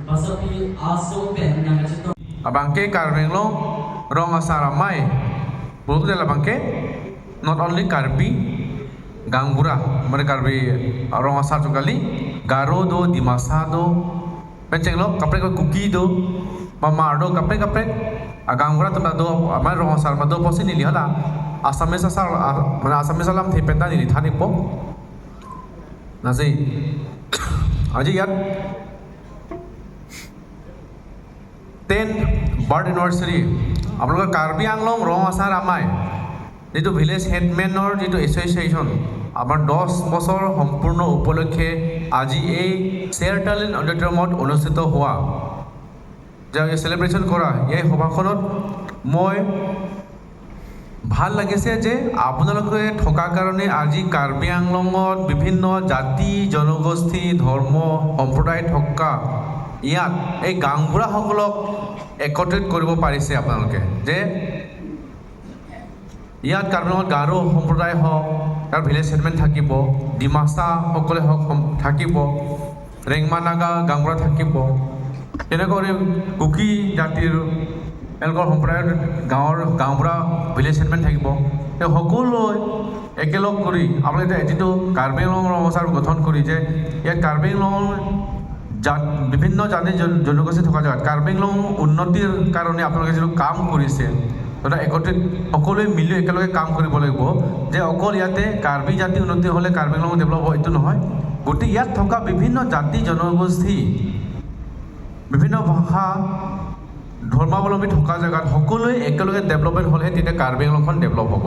Pasapi aso pen yang macam tu. Abangke Karbeng Long rong asaramai bulu dalam bangke not only Karbi Gangbura mereka Karbi rong asar tu kali Garo do Dimasa do penceng lo kaprek kuki do Mamar do kaprek Gangbura tu do amai rong asar mado posi ni lihat lah Asamis asar mana Asamis alam thi penta ni thani po nasi aja yat 10th birth anniversary আপোনালোকৰ কাৰ্বি আংলং ৰং আচাৰ আমাই যিটো village হেডমেনৰ যিটো association আমাৰ 10 বছৰ সম্পূৰ্ণ উপলক্ষে আজি এই চেয়াৰটালিন অডিটৰিয়ামত অনুষ্ঠিত হোৱা যে চেলিব্ৰেশ্যন কৰা এই সভাখনত মই ভাল লাগিছে যে আপোনালোকে থকা কাৰণে আজি কাৰ্বি আংলঙত বিভিন্ন জাতি জনগোষ্ঠী ধৰ্ম সম্প্ৰদায় থকা ইয়াত এই গাংবুঢ়াসকলক একত্ৰিত কৰিব পাৰিছে আপোনালোকে যে ইয়াত কাৰ্বিআংলঙত গাৰো সম্প্ৰদায় হওক তাৰ ভিলেজ সেটলমেণ্ট থাকিব ডিমাচাসকলে হওক থাকিব ৰেংমা নাগা গাংবুঢ়া থাকিব তেনেকৈ কুকি জাতিৰ এওঁলোকৰ সম্প্ৰদায়ৰ গাঁৱৰ গাঁওবুঢ়া ভিলেজ সেটলমেণ্ট থাকিব তেওঁ সকলোৱে একেলগ কৰি আপোনালোকে যিটো কাৰ্বি-আংলং ৰঙচাৰ গঠন কৰি যে ইয়াত কাৰ্বি-আংলং বিভিন্ন জাতি জনগোষ্ঠী থকা জেগাত কাৰ্বি-আংলং উন্নতিৰ কাৰণে আপোনালোকে যিটো কাম কৰিছে তথা একত্ৰিত সকলোৱে মিলি একেলগে কাম কৰিব লাগিব যে অকল ইয়াতে কাৰ্বি জাতি উন্নতি হ'লে কাৰ্বি-আংলং ডেভেলপ হ'ব এইটো নহয় গোটেই ইয়াত থকা বিভিন্ন জাতি জনগোষ্ঠী বিভিন্ন ভাষা ধৰ্মাৱলম্বী থকা জেগাত সকলোৱে একেলগে ডেভেলপমেণ্ট হ'লেহে তেতিয়া কাৰ্বি-আংলংখন ডেভেলপ হ'ব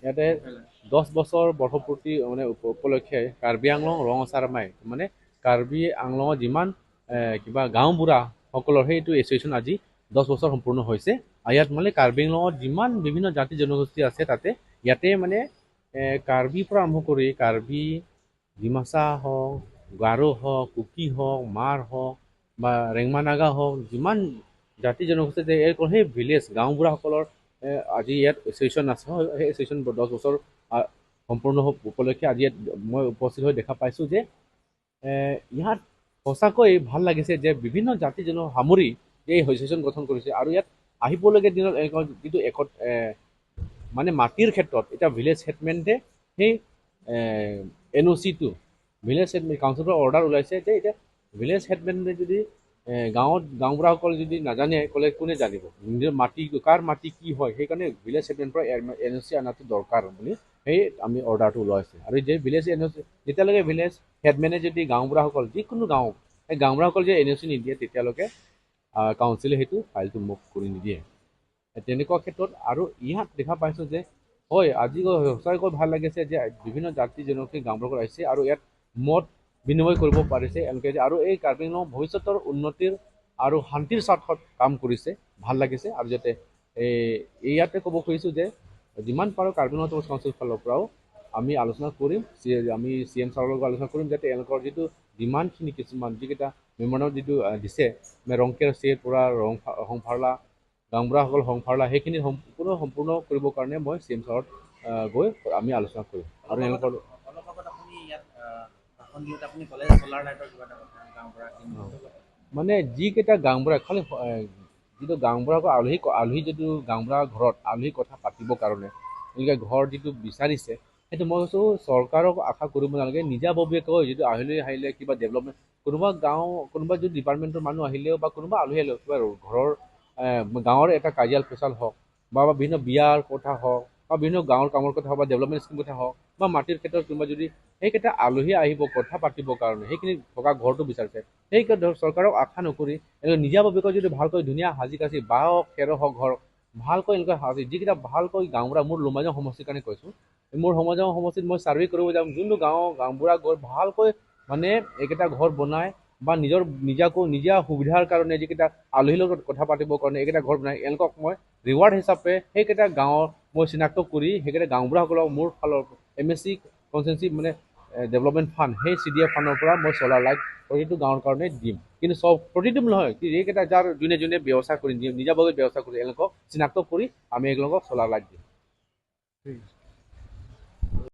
ইয়াতে 10 বছৰ বৰ্ষপূৰ্তি মানে উপলক্ষে কাৰ্বি-আংলং ৰং আচাৰমাই মানে কাৰ্বি-আংলঙৰ যিমান কিবা গাঁওবুঢ়াসকলৰ সেইটো এছ'চিয়েশ্যন আজি 10 বছৰ সম্পূৰ্ণ হৈছে আৰু ইয়াত মানে কাৰ্বি-আংলঙত যিমান বিভিন্ন জাতি জনগোষ্ঠী আছে তাতে ইয়াতে মানে কাৰ্বিৰ পৰা আৰম্ভ কৰি কাৰ্বি ডিমাচা হওক গাৰো হওক কুকি হওক মাৰ হওক বা ৰেংমা নাগা হওক যিমান জাতি জনগোষ্ঠী সেই ভিলেজ গাঁওবুঢ়াসকলৰ আজি ইয়াত এছ'চিয়েশ্যন আছে সেই এছ'চিয়েশ্যন 10 বছৰ সম্পূৰ্ণ উপলক্ষে আজি ইয়াত মই উপস্থিত হৈ দেখা পাইছোঁ যে ইয়াত সঁচাকৈ ভাল লাগিছে যে বিভিন্ন জাতি সামৰি এই এছ'চিয়েশ্যন গঠন কৰিছে আৰু ইয়াত আহিবলগীয়া দিনত যিটো মানে মাটিৰ ক্ষেত্ৰত এতিয়া ভিলেজ সেটলমেণ্টে সেই NOC-টো ভিলেজ সেটলমেণ্ট কাউন্সিলৰ অৰ্ডাৰ ওলাইছে যে এতিয়া ভিলেজ সেটলমেণ্টে যদি গাঁওবুঢ়াসকল যদি নাজানে ক'লে কোনে জানিব নিজৰ মাটি কাৰ মাটি কি হয় সেইকাৰণে ভিলেজ সেটলমেণ্টৰ পৰা NOC অনাটো দৰকাৰ বুলি সেই আমি অৰ্ডাৰটো ওলাইছে আৰু যে ভিলেজ NOC যেতিয়ালৈকে ভিলেজ হেডমেনে যদি গাঁওবুঢ়াসকল যিকোনো গাঁও সেই গাঁওবুঢ়াসকল যে NOC নিদিয়ে তেতিয়ালৈকে কাউন্সিলে সেইটো ফাইলটো মুভ কৰি নিদিয়ে তেনেকুৱা ক্ষেত্ৰত আৰু ইয়াত দেখা পাইছোঁ যে হয় আজি সঁচাকৈ ভাল লাগিছে যে বিভিন্ন জাতি জনগোষ্ঠী গাঁওবুঢ়াসকল আহিছে আৰু ইয়াত মত বিনিময় কৰিব পাৰিছে এওঁলোকে আৰু এই কাৰ্বি-আংলং ভৱিষ্যতৰ উন্নতিৰ আৰু শান্তিৰ স্বাৰ্থত কাম কৰিছে ভাল লাগিছে আৰু যাতে ইয়াতে ক'ব খুজিছোঁ যে যিমান পাৰোঁ কাৰ্বি-আংলং কাউন্সিল ফালৰ পৰাও আমি আলোচনা কৰিম আমি CM ছাৰৰ লগত আলোচনা কৰিম যাতে এওঁলোকৰ যিটো যিমানখিনি কিছুমান যিকেইটা মেমৰেণ্ডাম যিটো দিছে ৰংকেৰ চিৰ পৰা ৰংফাৰ্লা গাঁওবুঢ়াসকল সংফাৰ্লা সেইখিনি সম্পূৰ্ণ কৰিবৰ কাৰণে মই CM ছাৰত গৈ আমি আলোচনা কৰিম আৰু এওঁলোকৰ মানে যিকেইটা গাঁওবুঢ়া খালি যিটো গাঁওবুঢ়াক আলহী যিটো গাঁওবুঢ়া ঘৰত আলহী কথা পাতিবৰ কাৰণে এনেকৈ ঘৰ যিটো বিচাৰিছে সেইটো মই কৈছোঁ চৰকাৰক আশা কৰিব নালাগে নিজাববীয়াকৈ যিটো আলহী আহিলে কিবা ডেভেলপমেণ্ট কোনোবা যদি ডিপাৰ্টমেণ্টৰ মানুহ আহিলেও বা কোনোবা আলহী আহিলেও কিবা ঘৰৰ গাঁৱৰ এটা কাজিয়াল পেচাল হওক বা বিভিন্ন বিয়াৰ কথা হওক বা বিভিন্ন গাঁৱৰ কামৰ কথা হওক বা ডেভেলপমেণ্ট স্কিম কথা হওক বা মাটিৰ ক্ষেত্ৰত কোনোবা যদি সেইকেইটা আলহী আহিব কথা পাতিবৰ কাৰণে সেইখিনি থকা ঘৰটো বিচাৰিছে সেই চৰকাৰক আশা নকৰি এনেকৈ নিজাববীয়াকৈ যদি ভালকৈ ধুনীয়া সাজি কাচি বাঁহ হওক খেৰ হওক ঘৰ ভালকৈ এনেকৈ সাজি যিকেইটা ভালকৈ গাঁওবুঢ়া মোৰ লোমাজাং সমষ্টিৰ কাৰণে কৈছোঁ মোৰ লোমাজাং সমষ্টিত মই ছাৰ্ভে কৰিব যাম যোনটো গাঁওবুঢ়া গৈ ভালকৈ মানে এইকেইটা ঘৰ বনাই বা নিজা সুবিধাৰ কাৰণে যিকেইটা আলহীৰ লগত কথা পাতিবৰ কাৰণে এইকেইটা ঘৰ বনাই এওঁলোকক মই ৰিৱাৰ্ড হিচাপে সেইকেইটা গাঁৱৰ মই চিনাক্ত কৰি সেইকেইটা গাঁওবুঢ়াসকলক মোৰ ফালৰ MSC কনষ্টিটুৱেঞ্চি মানে ডেভেলপমেণ্ট ফাণ্ড সেই CDF ফাণ্ডৰ পৰা মই চ'লাৰ লাইট প্ৰতিটো গাঁৱৰ কাৰণে দিম কিন্তু প্ৰতিটো নহয় কি এইকেইটা যাৰ যোনে যোনে ব্যৱস্থা কৰি নিজাববীয়া ব্যৱস্থা কৰি এওঁলোকক চিনাক্ত কৰি আমি এওঁলোকক চ'লাৰ লাইট দিম